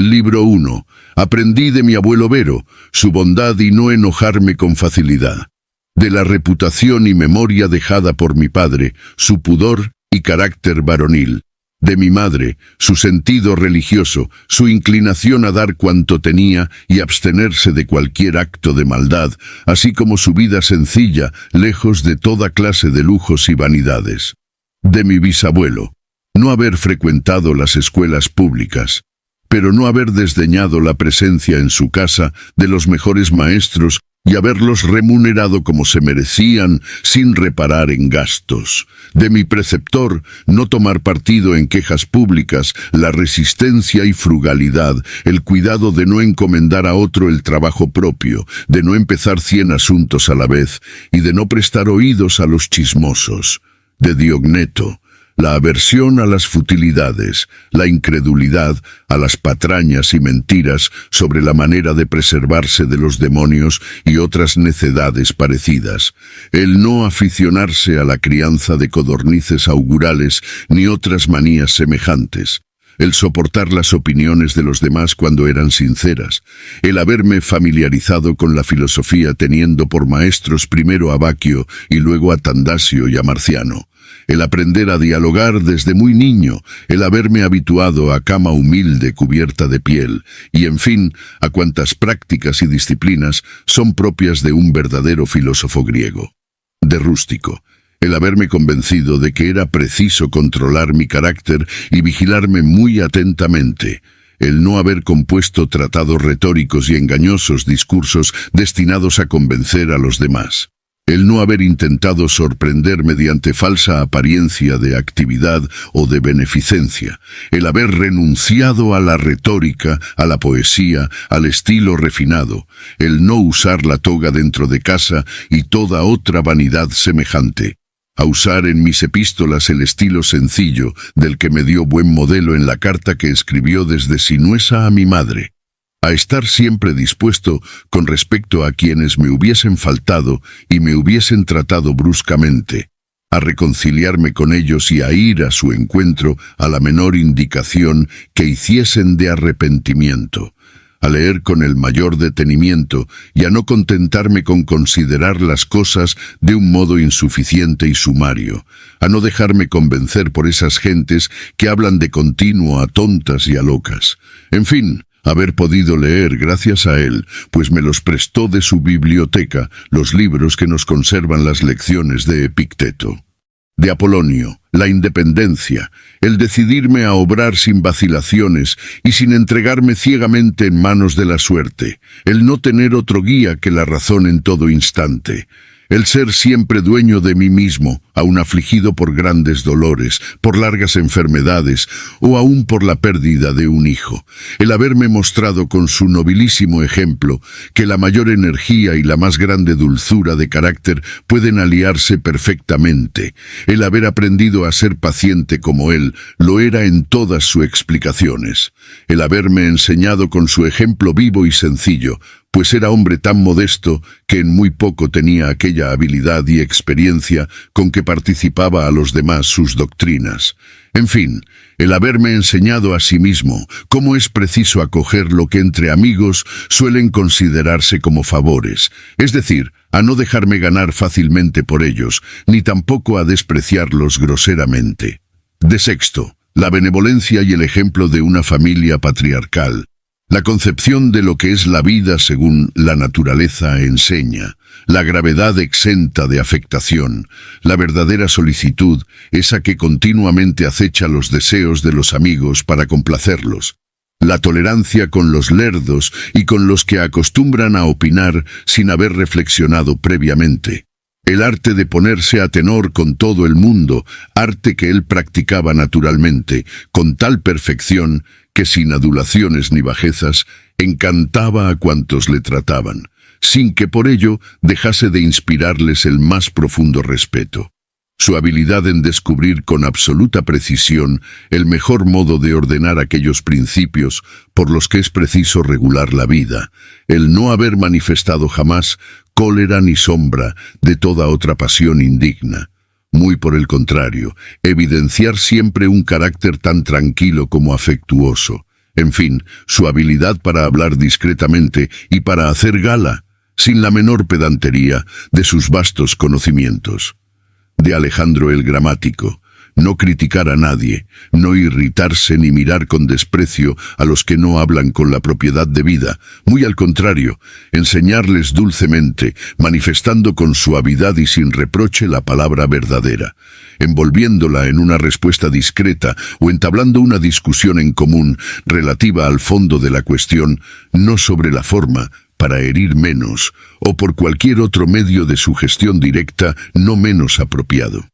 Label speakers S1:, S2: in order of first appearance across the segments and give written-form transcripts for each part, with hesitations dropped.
S1: Libro 1. Aprendí de mi abuelo Vero, su bondad y no enojarme con facilidad. De la reputación y memoria dejada por mi padre, su pudor y carácter varonil. De mi madre, su sentido religioso, su inclinación a dar cuanto tenía y abstenerse de cualquier acto de maldad, así como su vida sencilla, lejos de toda clase de lujos y vanidades. De mi bisabuelo, no haber frecuentado las escuelas públicas, pero no haber desdeñado la presencia en su casa de los mejores maestros y haberlos remunerado como se merecían sin reparar en gastos. De mi preceptor, no tomar partido en quejas públicas, la resistencia y frugalidad, el cuidado de no encomendar a otro el trabajo propio, de no empezar 100 asuntos a la vez y de no prestar oídos a los chismosos. De Diogneto, la aversión a las futilidades, la incredulidad a las patrañas y mentiras sobre la manera de preservarse de los demonios y otras necedades parecidas, el no aficionarse a la crianza de codornices augurales ni otras manías semejantes, el soportar las opiniones de los demás cuando eran sinceras, el haberme familiarizado con la filosofía teniendo por maestros primero a Baquio y luego a Tandasio y a Marciano, el aprender a dialogar desde muy niño, el haberme habituado a cama humilde cubierta de piel, y en fin, a cuantas prácticas y disciplinas son propias de un verdadero filósofo griego. De rústico, el haberme convencido de que era preciso controlar mi carácter y vigilarme muy atentamente, el no haber compuesto tratados retóricos y engañosos discursos destinados a convencer a los demás. El no haber intentado sorprender mediante falsa apariencia de actividad o de beneficencia, el haber renunciado a la retórica, a la poesía, al estilo refinado, el no usar la toga dentro de casa y toda otra vanidad semejante, a usar en mis epístolas el estilo sencillo del que me dio buen modelo en la carta que escribió desde Sinuesa a mi madre, a estar siempre dispuesto con respecto a quienes me hubiesen faltado y me hubiesen tratado bruscamente, a reconciliarme con ellos y a ir a su encuentro a la menor indicación que hiciesen de arrepentimiento, a leer con el mayor detenimiento y a no contentarme con considerar las cosas de un modo insuficiente y sumario, a no dejarme convencer por esas gentes que hablan de continuo a tontas y a locas. En fin, haber podido leer gracias a él, pues me los prestó de su biblioteca, los libros que nos conservan las lecciones de Epicteto. De Apolonio, la independencia, el decidirme a obrar sin vacilaciones y sin entregarme ciegamente en manos de la suerte, el no tener otro guía que la razón en todo instante, el ser siempre dueño de mí mismo, aun afligido por grandes dolores, por largas enfermedades o aún por la pérdida de un hijo, el haberme mostrado con su nobilísimo ejemplo que la mayor energía y la más grande dulzura de carácter pueden aliarse perfectamente, el haber aprendido a ser paciente como él lo era en todas sus explicaciones, el haberme enseñado con su ejemplo vivo y sencillo, pues era hombre tan modesto que en muy poco tenía aquella habilidad y experiencia con que participaba a los demás sus doctrinas. En fin, el haberme enseñado a sí mismo cómo es preciso acoger lo que entre amigos suelen considerarse como favores, es decir, a no dejarme ganar fácilmente por ellos, ni tampoco a despreciarlos groseramente. De sexto, la benevolencia y el ejemplo de una familia patriarcal. La concepción de lo que es la vida según la naturaleza enseña, la gravedad exenta de afectación, la verdadera solicitud, esa que continuamente acecha los deseos de los amigos para complacerlos, la tolerancia con los lerdos y con los que acostumbran a opinar sin haber reflexionado previamente, el arte de ponerse a tenor con todo el mundo, arte que él practicaba naturalmente, con tal perfección que sin adulaciones ni bajezas, encantaba a cuantos le trataban, sin que por ello dejase de inspirarles el más profundo respeto. Su habilidad en descubrir con absoluta precisión el mejor modo de ordenar aquellos principios por los que es preciso regular la vida, el no haber manifestado jamás cólera ni sombra de toda otra pasión indigna. Muy por el contrario, evidenciar siempre un carácter tan tranquilo como afectuoso, En fin, su habilidad para hablar discretamente y para hacer gala, sin la menor pedantería, de sus vastos conocimientos. De Alejandro el Gramático, no criticar a nadie, no irritarse ni mirar con desprecio a los que no hablan con la propiedad debida, muy al contrario, enseñarles dulcemente, manifestando con suavidad y sin reproche la palabra verdadera, envolviéndola en una respuesta discreta o entablando una discusión en común relativa al fondo de la cuestión, no sobre la forma, para herir menos, o por cualquier otro medio de sugestión directa no menos apropiado.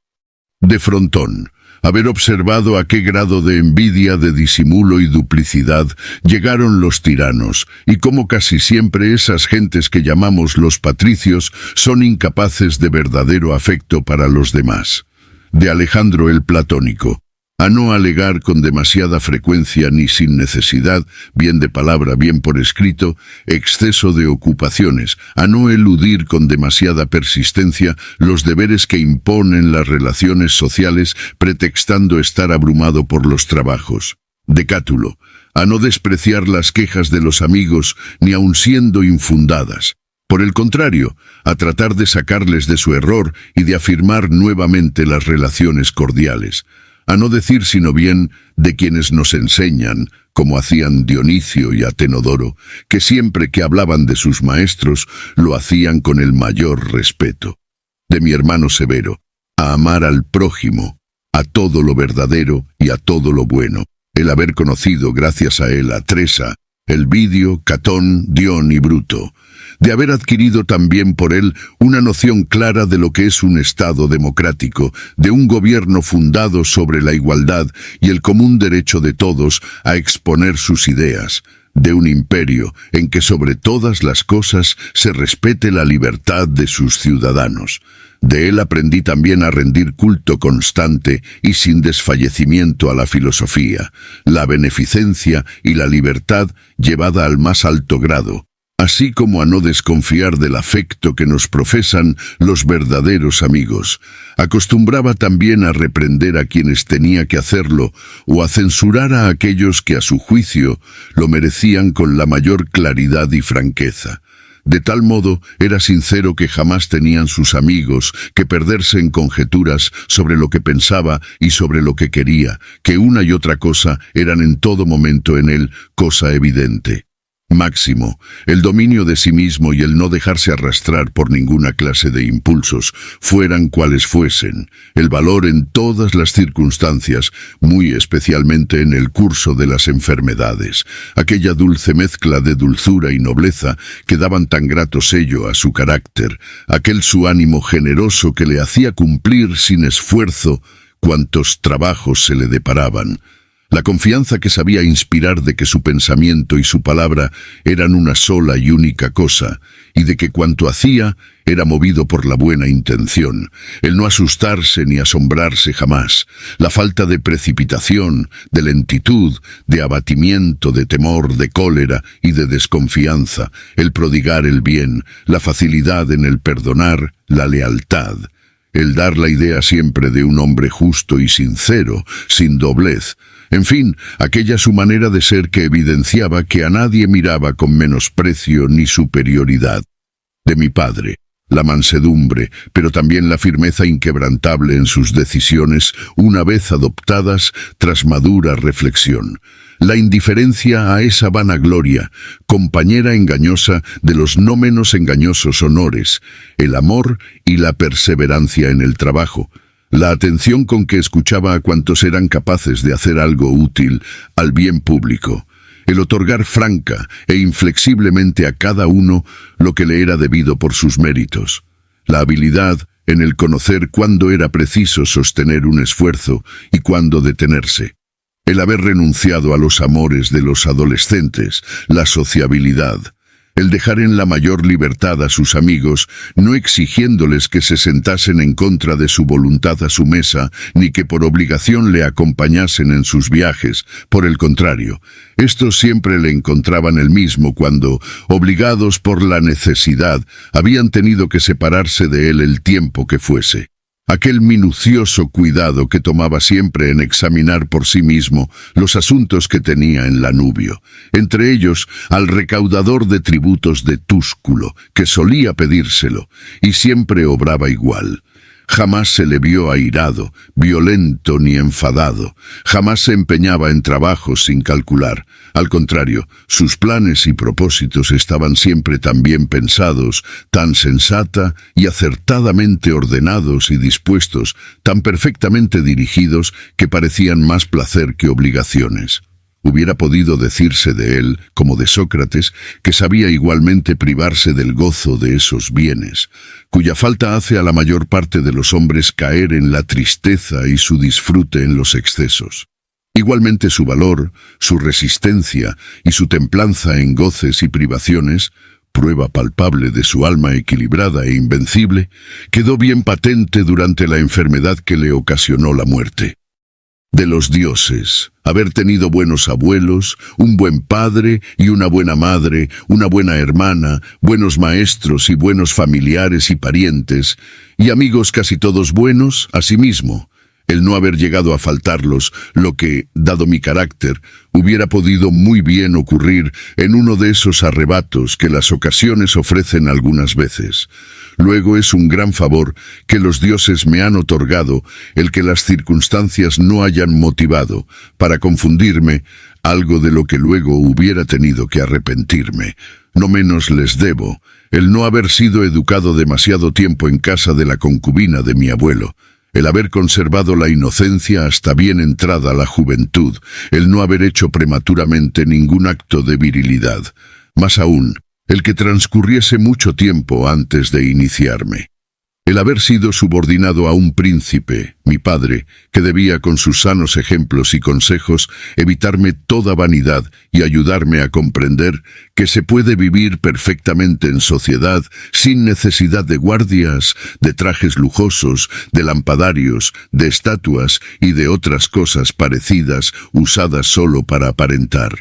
S1: De frontón, haber observado a qué grado de envidia, de disimulo y duplicidad llegaron los tiranos, y cómo casi siempre esas gentes que llamamos los patricios son incapaces de verdadero afecto para los demás. De Alejandro el Platónico, a no alegar con demasiada frecuencia ni sin necesidad, bien de palabra, bien por escrito, exceso de ocupaciones, a no eludir con demasiada persistencia los deberes que imponen las relaciones sociales, pretextando estar abrumado por los trabajos. De Cátulo, a no despreciar las quejas de los amigos, ni aun siendo infundadas. Por el contrario, a tratar de sacarles de su error y de afirmar nuevamente las relaciones cordiales. A no decir sino bien de quienes nos enseñan, como hacían Dionisio y Atenodoro, que siempre que hablaban de sus maestros lo hacían con el mayor respeto. De mi hermano Severo, a amar al prójimo, a todo lo verdadero y a todo lo bueno, el haber conocido gracias a él a Tresa, Elvidio, Catón, Dion y Bruto, de haber adquirido también por él una noción clara de lo que es un Estado democrático, de un gobierno fundado sobre la igualdad y el común derecho de todos a exponer sus ideas, de un imperio en que sobre todas las cosas se respete la libertad de sus ciudadanos. De él aprendí también a rendir culto constante y sin desfallecimiento a la filosofía, la beneficencia y la libertad llevada al más alto grado, así como a no desconfiar del afecto que nos profesan los verdaderos amigos. Acostumbraba también a reprender a quienes tenía que hacerlo o a censurar a aquellos que a su juicio lo merecían con la mayor claridad y franqueza. De tal modo era sincero que jamás tenían sus amigos que perderse en conjeturas sobre lo que pensaba y sobre lo que quería, que una y otra cosa eran en todo momento en él cosa evidente. Máximo, el dominio de sí mismo y el no dejarse arrastrar por ninguna clase de impulsos, fueran cuales fuesen, el valor en todas las circunstancias, muy especialmente en el curso de las enfermedades, aquella dulce mezcla de dulzura y nobleza que daban tan grato sello a su carácter, aquel su ánimo generoso que le hacía cumplir sin esfuerzo cuantos trabajos se le deparaban. La confianza que sabía inspirar de que su pensamiento y su palabra eran una sola y única cosa, y de que cuanto hacía era movido por la buena intención, el no asustarse ni asombrarse jamás, la falta de precipitación, de lentitud, de abatimiento, de temor, de cólera y de desconfianza, el prodigar el bien, la facilidad en el perdonar, la lealtad, el dar la idea siempre de un hombre justo y sincero, sin doblez. En fin, aquella su manera de ser que evidenciaba que a nadie miraba con menosprecio ni superioridad. De mi padre, la mansedumbre, pero también la firmeza inquebrantable en sus decisiones, una vez adoptadas tras madura reflexión. La indiferencia a esa vanagloria, compañera engañosa de los no menos engañosos honores, el amor y la perseverancia en el trabajo, la atención con que escuchaba a cuantos eran capaces de hacer algo útil al bien público, el otorgar franca e inflexiblemente a cada uno lo que le era debido por sus méritos, la habilidad en el conocer cuándo era preciso sostener un esfuerzo y cuándo detenerse, el haber renunciado a los amores de los adolescentes, la sociabilidad, el dejar en la mayor libertad a sus amigos, no exigiéndoles que se sentasen en contra de su voluntad a su mesa, ni que por obligación le acompañasen en sus viajes. Por el contrario, estos siempre le encontraban el mismo cuando, obligados por la necesidad, habían tenido que separarse de él el tiempo que fuese. aquel minucioso cuidado que tomaba siempre en examinar por sí mismo los asuntos que tenía en Lanubio, entre ellos al recaudador de tributos de Túsculo, que solía pedírselo, y siempre obraba igual. Jamás se le vio airado, violento ni enfadado. Jamás se empeñaba en trabajos sin calcular. Al contrario, sus planes y propósitos estaban siempre tan bien pensados, tan sensata y acertadamente ordenados y dispuestos, tan perfectamente dirigidos, que parecían más placer que obligaciones. Hubiera podido decirse de él, como de Sócrates, que sabía igualmente privarse del gozo de esos bienes, cuya falta hace a la mayor parte de los hombres caer en la tristeza y su disfrute en los excesos. Igualmente su valor, su resistencia y su templanza en goces y privaciones, prueba palpable de su alma equilibrada e invencible, quedó bien patente durante la enfermedad que le ocasionó la muerte. De los dioses, haber tenido buenos abuelos, un buen padre y una buena madre, una buena hermana, buenos maestros y buenos familiares y parientes, y amigos casi todos buenos, asimismo, el no haber llegado a faltarlos, lo que, dado mi carácter, hubiera podido muy bien ocurrir en uno de esos arrebatos que las ocasiones ofrecen algunas veces. Luego es un gran favor que los dioses me han otorgado el que las circunstancias no hayan motivado para confundirme, algo de lo que luego hubiera tenido que arrepentirme. No menos les debo el no haber sido educado demasiado tiempo en casa de la concubina de mi abuelo, el haber conservado la inocencia hasta bien entrada la juventud, el no haber hecho prematuramente ningún acto de virilidad, más aún, el que transcurriese mucho tiempo antes de iniciarme. El haber sido subordinado a un príncipe, mi padre, que debía con sus sanos ejemplos y consejos evitarme toda vanidad y ayudarme a comprender que se puede vivir perfectamente en sociedad sin necesidad de guardias, de trajes lujosos, de lampadarios, de estatuas y de otras cosas parecidas usadas solo para aparentar.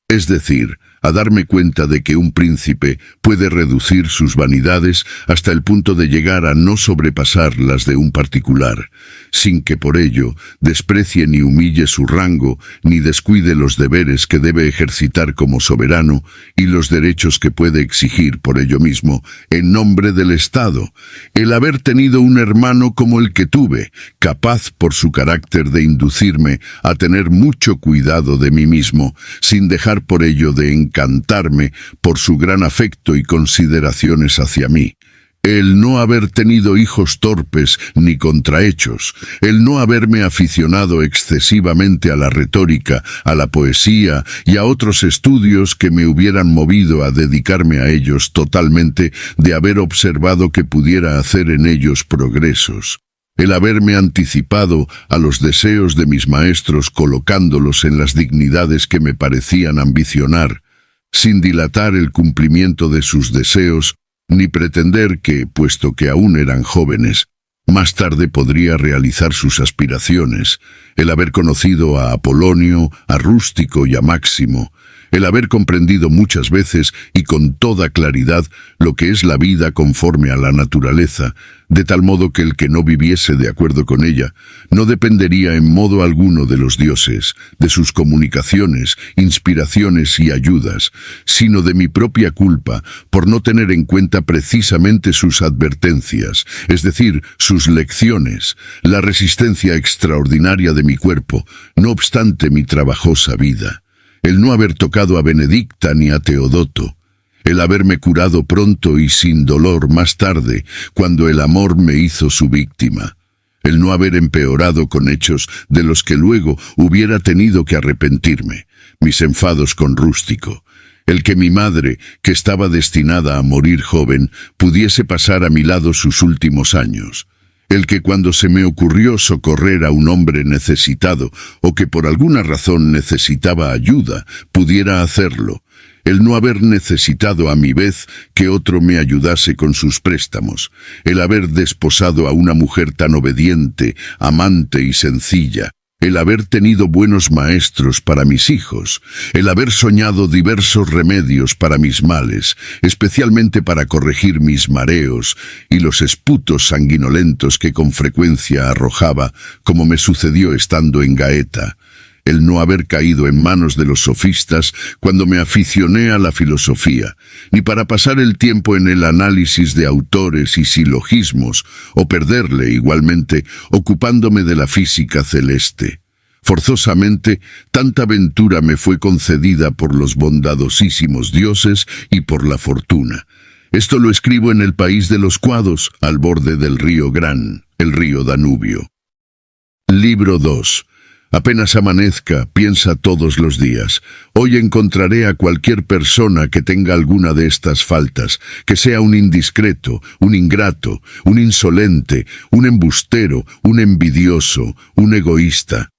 S1: Es decir, a darme cuenta de que un príncipe puede reducir sus vanidades hasta el punto de llegar a no sobrepasar las de un particular, sin que por ello desprecie ni humille su rango, ni descuide los deberes que debe ejercitar como soberano y los derechos que puede exigir por ello mismo en nombre del Estado. El haber tenido un hermano como el que tuve, capaz por su carácter de inducirme a tener mucho cuidado de mí mismo, sin dejar por ello de encantarme por su gran afecto y consideraciones hacia mí. El no haber tenido hijos torpes ni contrahechos, el no haberme aficionado excesivamente a la retórica, a la poesía y a otros estudios que me hubieran movido a dedicarme a ellos totalmente, de haber observado que pudiera hacer en ellos progresos. El haberme anticipado a los deseos de mis maestros colocándolos en las dignidades que me parecían ambicionar, sin dilatar el cumplimiento de sus deseos, ni pretender que, puesto que aún eran jóvenes, más tarde podría realizar sus aspiraciones, el haber conocido a Apolonio, a Rústico y a Máximo, el haber comprendido muchas veces y con toda claridad lo que es la vida conforme a la naturaleza, de tal modo que el que no viviese de acuerdo con ella no dependería en modo alguno de los dioses, de sus comunicaciones, inspiraciones y ayudas, sino de mi propia culpa por no tener en cuenta precisamente sus advertencias, es decir, sus lecciones, la resistencia extraordinaria de mi cuerpo, no obstante mi trabajosa vida, el no haber tocado a Benedicta ni a Teodoto, el haberme curado pronto y sin dolor más tarde, cuando el amor me hizo su víctima, el no haber empeorado con hechos de los que luego hubiera tenido que arrepentirme, mis enfados con Rústico, el que mi madre, que estaba destinada a morir joven, pudiese pasar a mi lado sus últimos años, el que cuando se me ocurrió socorrer a un hombre necesitado o que por alguna razón necesitaba ayuda, pudiera hacerlo, el no haber necesitado a mi vez que otro me ayudase con sus préstamos, el haber desposado a una mujer tan obediente, amante y sencilla, el haber tenido buenos maestros para mis hijos, el haber soñado diversos remedios para mis males, especialmente para corregir mis mareos y los esputos sanguinolentos que con frecuencia arrojaba, como me sucedió estando en Gaeta, el no haber caído en manos de los sofistas cuando me aficioné a la filosofía, ni para pasar el tiempo en el análisis de autores y silogismos, o perderle igualmente ocupándome de la física celeste. Forzosamente, tanta ventura me fue concedida por los bondadosísimos dioses y por la fortuna. Esto lo escribo en el país de los Cuados, al borde del río Gran, el río Danubio. Libro 2. Apenas amanezca, piensa todos los días. Hoy encontraré a cualquier persona que tenga alguna de estas faltas, que sea un indiscreto, un ingrato, un insolente, un embustero, un envidioso, un egoísta.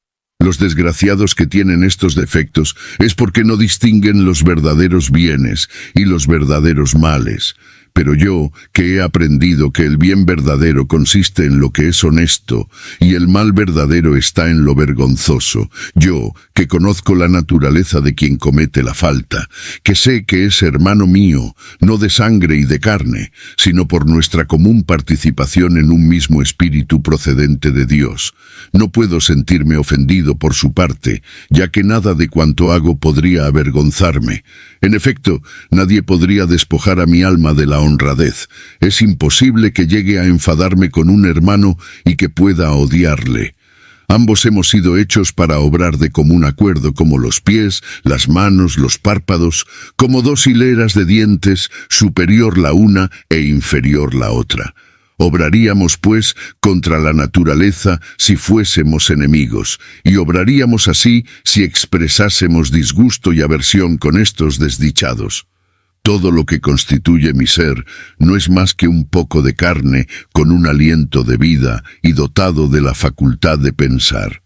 S1: Los desgraciados que tienen estos defectos es porque no distinguen los verdaderos bienes y los verdaderos males. Pero yo, que he aprendido que el bien verdadero consiste en lo que es honesto y el mal verdadero está en lo vergonzoso, yo, que conozco la naturaleza de quien comete la falta, que sé que es hermano mío, no de sangre y de carne, sino por nuestra común participación en un mismo espíritu procedente de Dios, no puedo sentirme ofendido por su parte, ya que nada de cuanto hago podría avergonzarme. En efecto, nadie podría despojar a mi alma de la honradez. Es imposible que llegue a enfadarme con un hermano y que pueda odiarle. Ambos hemos sido hechos para obrar de común acuerdo, como los pies, las manos, los párpados, como dos hileras de dientes, superior la una e inferior la otra. Obraríamos, pues, contra la naturaleza si fuésemos enemigos, y obraríamos así si expresásemos disgusto y aversión con estos desdichados. Todo lo que constituye mi ser no es más que un poco de carne con un aliento de vida y dotado de la facultad de pensar.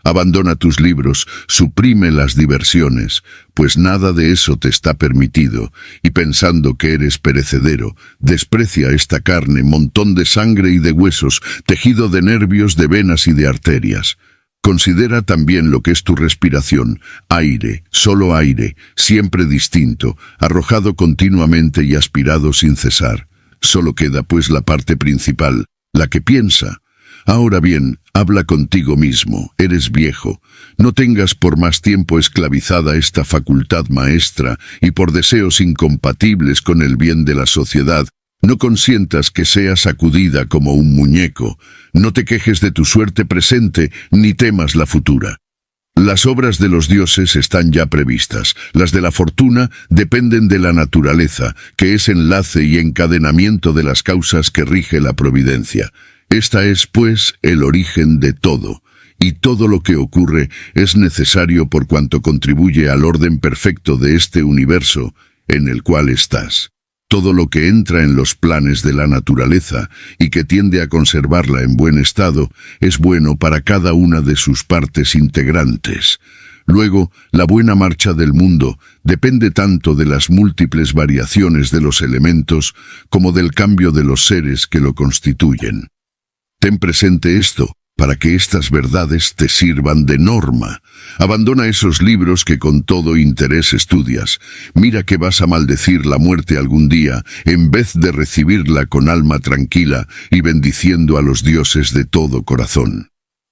S1: Abandona tus libros, suprime las diversiones, pues nada de eso te está permitido, y pensando que eres perecedero, desprecia esta carne, montón de sangre y de huesos, tejido de nervios, de venas y de arterias. Considera también lo que es tu respiración, aire, solo aire, siempre distinto, arrojado continuamente y aspirado sin cesar. Solo queda pues la parte principal, la que piensa. Ahora bien, habla contigo mismo, eres viejo. No tengas por más tiempo esclavizada esta facultad maestra y por deseos incompatibles con el bien de la sociedad, no consientas que sea sacudida como un muñeco. No te quejes de tu suerte presente ni temas la futura. Las obras de los dioses están ya previstas. Las de la fortuna dependen de la naturaleza, que es enlace y encadenamiento de las causas que rige la providencia. Esta es, pues, el origen de todo, y todo lo que ocurre es necesario por cuanto contribuye al orden perfecto de este universo en el cual estás. Todo lo que entra en los planes de la naturaleza y que tiende a conservarla en buen estado es bueno para cada una de sus partes integrantes. Luego, la buena marcha del mundo depende tanto de las múltiples variaciones de los elementos como del cambio de los seres que lo constituyen. Ten presente esto, para que estas verdades te sirvan de norma. Abandona esos libros que con todo interés estudias. Mira que vas a maldecir la muerte algún día, en vez de recibirla con alma tranquila y bendiciendo a los dioses de todo corazón.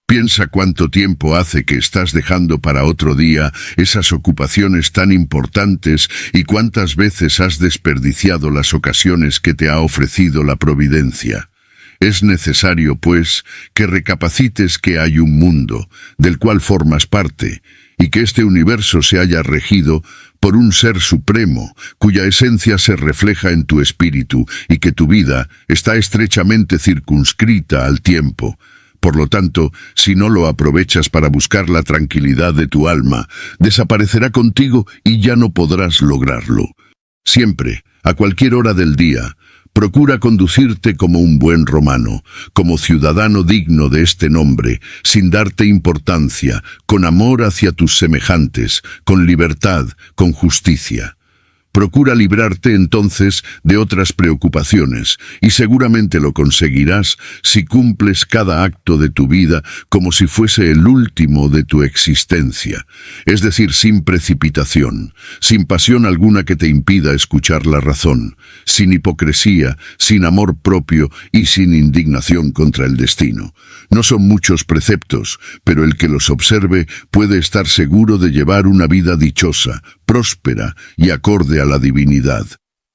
S1: Piensa cuánto tiempo hace que estás dejando para otro día esas ocupaciones tan importantes y cuántas veces has desperdiciado las ocasiones que te ha ofrecido la providencia. Es necesario, pues, que recapacites que hay un mundo, del cual formas parte, y que este universo se haya regido por un ser supremo, cuya esencia se refleja en tu espíritu, y que tu vida está estrechamente circunscrita al tiempo. Por lo tanto, si no lo aprovechas para buscar la tranquilidad de tu alma, desaparecerá contigo y ya no podrás lograrlo. Siempre, a cualquier hora del día, procura conducirte como un buen romano, como ciudadano digno de este nombre, sin darte importancia, con amor hacia tus semejantes, con libertad, con justicia. Procura librarte entonces de otras preocupaciones, y seguramente lo conseguirás si cumples cada acto de tu vida como si fuese el último de tu existencia, es decir, sin precipitación, sin pasión alguna que te impida escuchar la razón, sin hipocresía, sin amor propio y sin indignación contra el destino. No son muchos preceptos, pero el que los observe puede estar seguro de llevar una vida dichosa, próspera y acorde a la divinidad.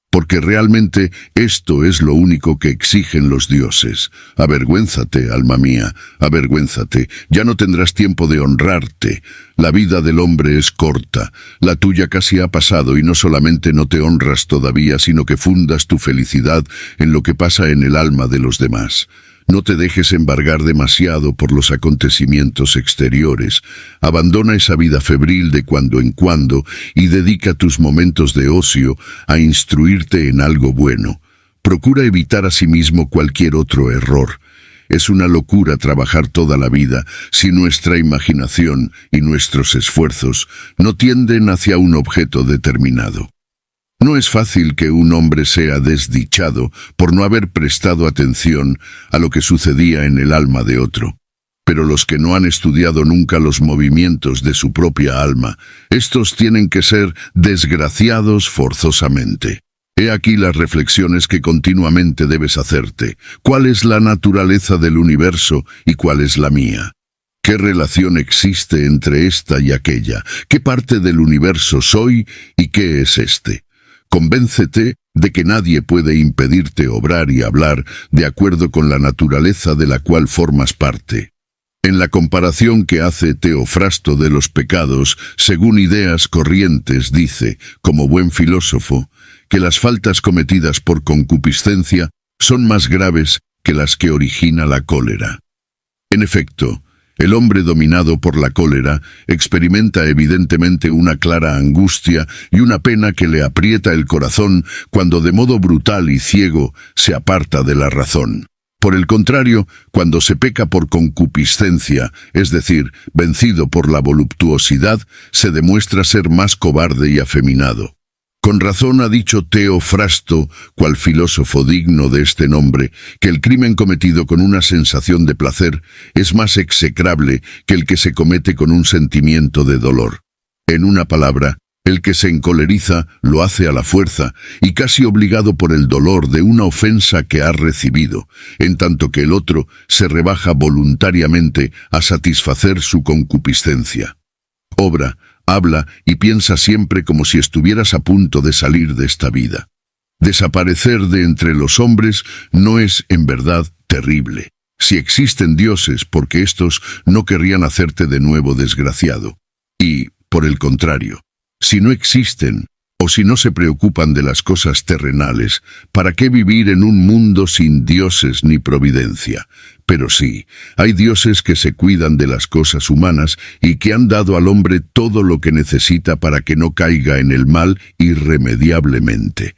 S1: Porque realmente esto es lo único que exigen los dioses. Avergüénzate, alma mía, avergüénzate, ya no tendrás tiempo de honrarte. La vida del hombre es corta, la tuya casi ha pasado y no solamente no te honras todavía, sino que fundas tu felicidad en lo que pasa en el alma de los demás. No te dejes embargar demasiado por los acontecimientos exteriores. Abandona esa vida febril de cuando en cuando y dedica tus momentos de ocio a instruirte en algo bueno. Procura evitar asimismo cualquier otro error. Es una locura trabajar toda la vida si nuestra imaginación y nuestros esfuerzos no tienden hacia un objeto determinado. No es fácil que un hombre sea desdichado por no haber prestado atención a lo que sucedía en el alma de otro. Pero los que no han estudiado nunca los movimientos de su propia alma, estos tienen que ser desgraciados forzosamente. He aquí las reflexiones que continuamente debes hacerte. ¿Cuál es la naturaleza del universo y cuál es la mía? ¿Qué relación existe entre esta y aquella? ¿Qué parte del universo soy y qué es este? Convéncete de que nadie puede impedirte obrar y hablar de acuerdo con la naturaleza de la cual formas parte. En la comparación que hace Teofrasto de los pecados, según ideas corrientes, dice, como buen filósofo, que las faltas cometidas por concupiscencia son más graves que las que origina la cólera. En efecto, el hombre dominado por la cólera experimenta evidentemente una clara angustia y una pena que le aprieta el corazón cuando de modo brutal y ciego se aparta de la razón. Por el contrario, cuando se peca por concupiscencia, es decir, vencido por la voluptuosidad, se demuestra ser más cobarde y afeminado. Con razón ha dicho Teofrasto, cual filósofo digno de este nombre, que el crimen cometido con una sensación de placer es más execrable que el que se comete con un sentimiento de dolor. En una palabra, el que se encoleriza lo hace a la fuerza y casi obligado por el dolor de una ofensa que ha recibido, en tanto que el otro se rebaja voluntariamente a satisfacer su concupiscencia. Obra, habla y piensa siempre como si estuvieras a punto de salir de esta vida. Desaparecer de entre los hombres no es, en verdad, terrible. Si existen dioses, porque éstos no querrían hacerte de nuevo desgraciado. Y, por el contrario, si no existen, o si no se preocupan de las cosas terrenales, ¿para qué vivir en un mundo sin dioses ni providencia? Pero sí, hay dioses que se cuidan de las cosas humanas y que han dado al hombre todo lo que necesita para que no caiga en el mal irremediablemente.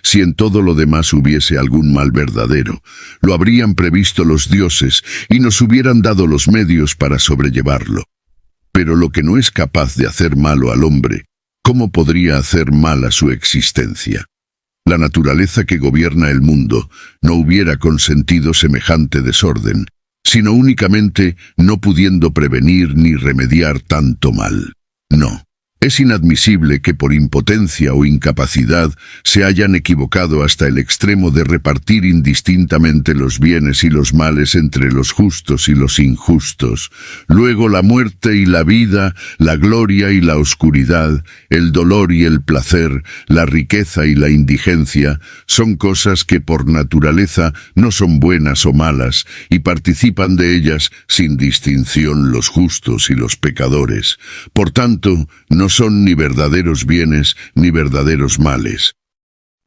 S1: Si en todo lo demás hubiese algún mal verdadero, lo habrían previsto los dioses y nos hubieran dado los medios para sobrellevarlo. Pero lo que no es capaz de hacer malo al hombre, ¿cómo podría hacer mal a su existencia? La naturaleza que gobierna el mundo no hubiera consentido semejante desorden, sino únicamente no pudiendo prevenir ni remediar tanto mal. No. Es inadmisible que por impotencia o incapacidad se hayan equivocado hasta el extremo de repartir indistintamente los bienes y los males entre los justos y los injustos. Luego la muerte y la vida, la gloria y la oscuridad, el dolor y el placer, la riqueza y la indigencia, son cosas que por naturaleza no son buenas o malas, y participan de ellas sin distinción los justos y los pecadores. Por tanto, no son ni verdaderos bienes ni verdaderos males.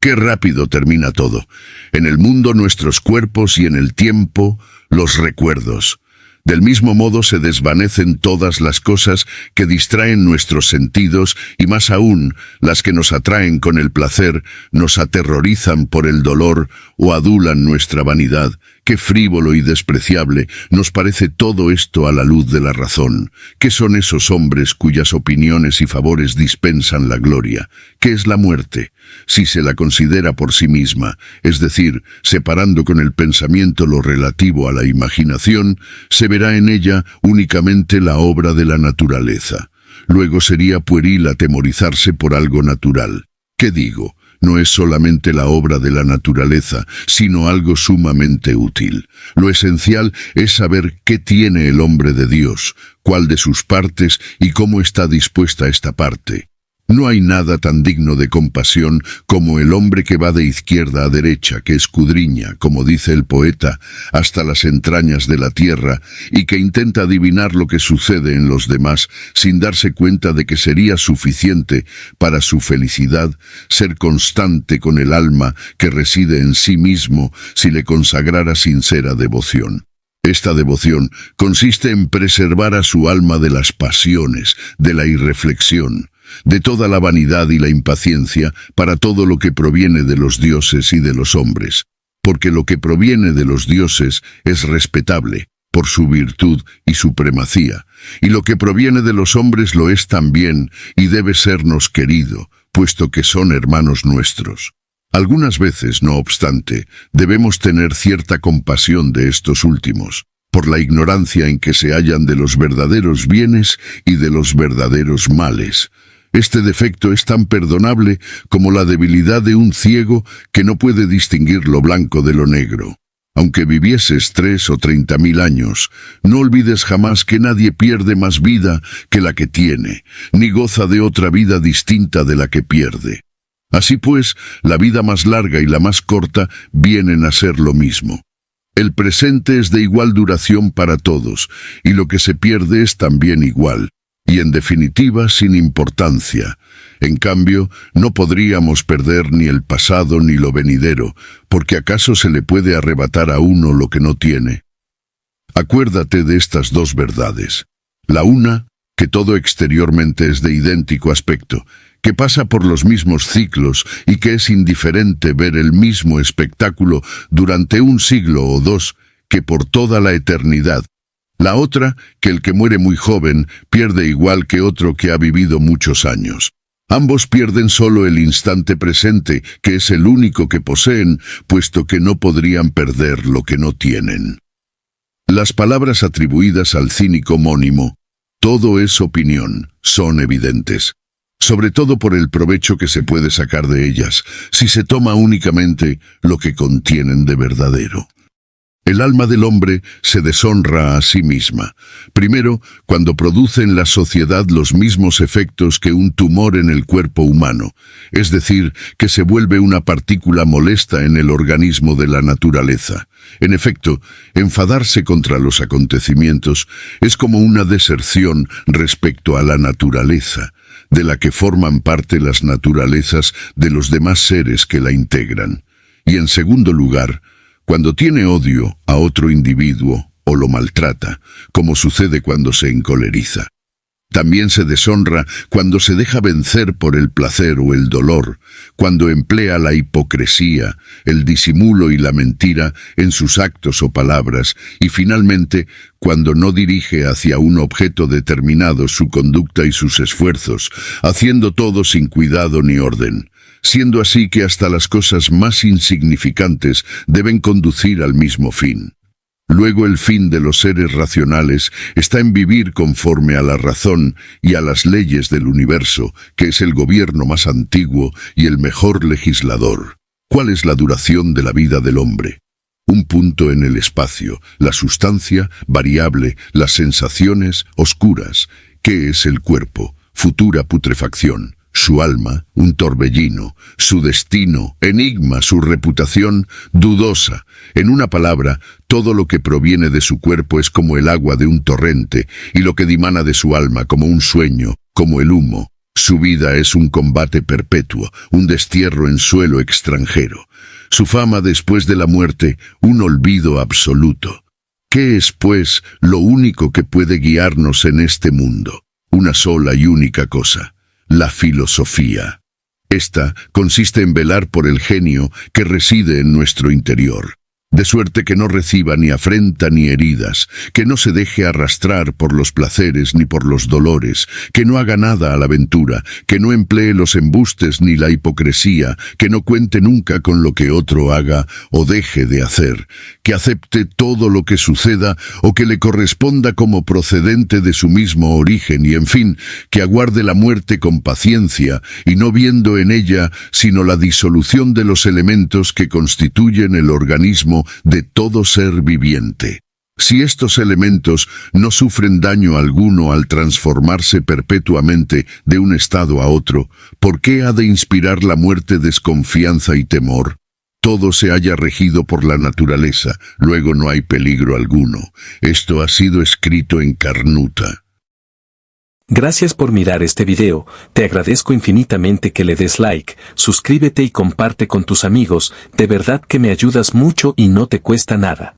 S1: ¡Qué rápido termina todo! En el mundo nuestros cuerpos y en el tiempo los recuerdos. Del mismo modo se desvanecen todas las cosas que distraen nuestros sentidos y más aún las que nos atraen con el placer, nos aterrorizan por el dolor o adulan nuestra vanidad, qué frívolo y despreciable nos parece todo esto a la luz de la razón. ¿Qué son esos hombres cuyas opiniones y favores dispensan la gloria? ¿Qué es la muerte? Si se la considera por sí misma, es decir, separando con el pensamiento lo relativo a la imaginación, se verá en ella únicamente la obra de la naturaleza. Luego sería pueril atemorizarse por algo natural. ¿Qué digo? No es solamente la obra de la naturaleza, sino algo sumamente útil. Lo esencial es saber qué tiene el hombre de Dios, cuál de sus partes y cómo está dispuesta esta parte. No hay nada tan digno de compasión como el hombre que va de izquierda a derecha, que escudriña, como dice el poeta, hasta las entrañas de la tierra y que intenta adivinar lo que sucede en los demás sin darse cuenta de que sería suficiente para su felicidad ser constante con el alma que reside en sí mismo si le consagrara sincera devoción. Esta devoción consiste en preservar a su alma de las pasiones, de la irreflexión, de toda la vanidad y la impaciencia para todo lo que proviene de los dioses y de los hombres, porque lo que proviene de los dioses es respetable por su virtud y supremacía, y lo que proviene de los hombres lo es también y debe sernos querido, puesto que son hermanos nuestros. Algunas veces, no obstante, debemos tener cierta compasión de estos últimos, por la ignorancia en que se hallan de los verdaderos bienes y de los verdaderos males. Este defecto es tan perdonable como la debilidad de un ciego que no puede distinguir lo blanco de lo negro. Aunque vivieses 3 o 30.000 años, no olvides jamás que nadie pierde más vida que la que tiene, ni goza de otra vida distinta de la que pierde. Así pues, la vida más larga y la más corta vienen a ser lo mismo. El presente es de igual duración para todos, y lo que se pierde es también igual, y en definitiva sin importancia. En cambio, no podríamos perder ni el pasado ni lo venidero, porque ¿acaso se le puede arrebatar a uno lo que no tiene? Acuérdate de estas dos verdades. La una, que todo exteriormente es de idéntico aspecto, que pasa por los mismos ciclos y que es indiferente ver el mismo espectáculo durante un siglo o dos que por toda la eternidad. La otra, que el que muere muy joven pierde igual que otro que ha vivido muchos años. Ambos pierden solo el instante presente, que es el único que poseen, puesto que no podrían perder lo que no tienen. Las palabras atribuidas al cínico Mónimo, todo es opinión, son evidentes, sobre todo por el provecho que se puede sacar de ellas, si se toma únicamente lo que contienen de verdadero. El alma del hombre se deshonra a sí misma. Primero, cuando produce en la sociedad los mismos efectos que un tumor en el cuerpo humano, es decir, que se vuelve una partícula molesta en el organismo de la naturaleza. En efecto, enfadarse contra los acontecimientos es como una deserción respecto a la naturaleza, de la que forman parte las naturalezas de los demás seres que la integran. Y en segundo lugar, cuando tiene odio a otro individuo o lo maltrata, como sucede cuando se encoleriza. También se deshonra cuando se deja vencer por el placer o el dolor, cuando emplea la hipocresía, el disimulo y la mentira en sus actos o palabras, y finalmente cuando no dirige hacia un objeto determinado su conducta y sus esfuerzos, haciendo todo sin cuidado ni orden, siendo así que hasta las cosas más insignificantes deben conducir al mismo fin. Luego el fin de los seres racionales está en vivir conforme a la razón y a las leyes del universo, que es el gobierno más antiguo y el mejor legislador. ¿Cuál es la duración de la vida del hombre? Un punto en el espacio, la sustancia variable, las sensaciones oscuras. ¿Qué es el cuerpo? Futura putrefacción. Su alma, un torbellino, su destino, enigma, su reputación, dudosa. En una palabra, todo lo que proviene de su cuerpo es como el agua de un torrente, y lo que dimana de su alma como un sueño, como el humo. Su vida es un combate perpetuo, un destierro en suelo extranjero. Su fama después de la muerte, un olvido absoluto. ¿Qué es, pues, lo único que puede guiarnos en este mundo? Una sola y única cosa. La filosofía. Esta consiste en velar por el genio que reside en nuestro interior, de suerte que no reciba ni afrenta ni heridas, que no se deje arrastrar por los placeres ni por los dolores, que no haga nada a la aventura, que no emplee los embustes ni la hipocresía, que no cuente nunca con lo que otro haga o deje de hacer, que acepte todo lo que suceda o que le corresponda como procedente de su mismo origen y, en fin, que aguarde la muerte con paciencia y no viendo en ella sino la disolución de los elementos que constituyen el organismo de todo ser viviente. Si estos elementos no sufren daño alguno al transformarse perpetuamente de un estado a otro, ¿por qué ha de inspirar la muerte desconfianza y temor? Todo se halla regido por la naturaleza, luego no hay peligro alguno. Esto ha sido escrito en Carnuta.
S2: Gracias por mirar este video, te agradezco infinitamente que le des like, suscríbete y comparte con tus amigos, de verdad que me ayudas mucho y no te cuesta nada.